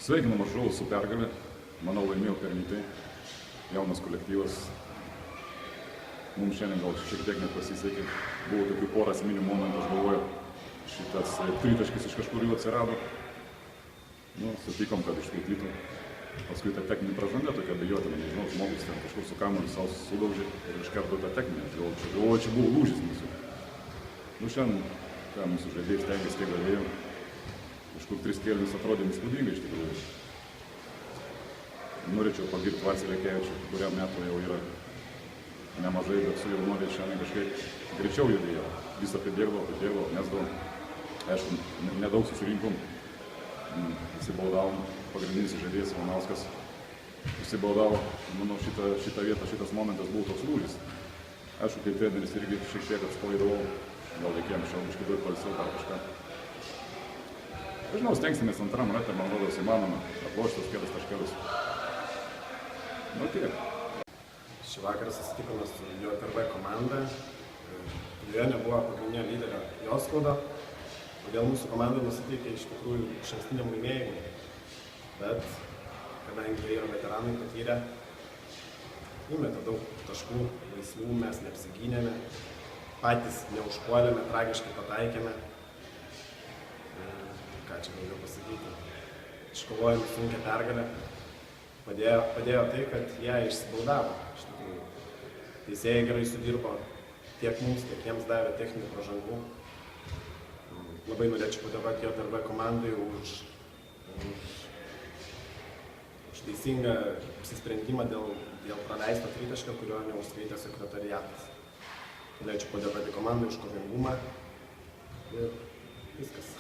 Sveikinu Varžovus su pergalė. Manau, laimėjo pelnytai. Jaunas kolektyvas. Mums šiandien gal šiek tiek nepasisekė. Buvo tokių porą asmeninių momentų, aš galvoju, šitas tritaškis iš kažkur jau atsirado. Sutikom, kad išskaitytų. Paskui ta techninė pražanga tokia abejotina, nežinau, žmogus ten kažkur su kamuoliu savo sudaužė ir iš karto tą techninę. Galvoju, čia buvo lūžis mūsų. Šiandien mūsų žaidėjai stengiasi, kiek galėjom. Kažkur 3 kėlinius atrodėm įspūdingai iš tikrųjų. Norėčiau pagirti Vacį Lekevičių, kuriam metų jau yra nemažai, bet su jaunuoliais šiandien kažkaip greičiau judėjo. Visą pribėgdavo, mesdavo. Aišku, nedaug susirinkom. Įsibaudavom, pagrindinis žaidėjas Ivanauskas įsibaudavo. Manau, šitą vietą, šitas momentas buvo toks lūžis. Aišku, kaip treneris irgi šiek tiek atsipalaidavau. Gal reikėjo anksčiau biškį daug pailsiau ar kažką. Žinau, stengsimės antram rate, man rodos įmanoma atlošti tos kelias taškelius. Tiek. Šį vakarą susitikome su JTRB komanda. Joje nebuvo pagrindinio lyderio Joskaudo. Todėl mūsų komanda nusiteikė iš tikrųjų išankstiniam laimėjimui. Bet, kadangi jie yra veteranai patyrę, įmetė daug taškų, laisvų, mes neapsigynėme, patys neužpuolėme, tragiškai pataikėme. Ką čia daugiau pasakyti? Iškovojame sunkią pergalę. Padėjo tai, kad jie išsibaudavo. Iš tikrųjų, teisėjai gerai sudirbo, tiek mums, tiek jiems davė techninių pražangų. Labai norėčiau padėkoti JTRB komandai už teisingą apsisprendimą dėl praleisto tritaškio, kurio neužskaitė sekretariatas. Norėčiau padėkoti komandai už kovingumą ir viskas.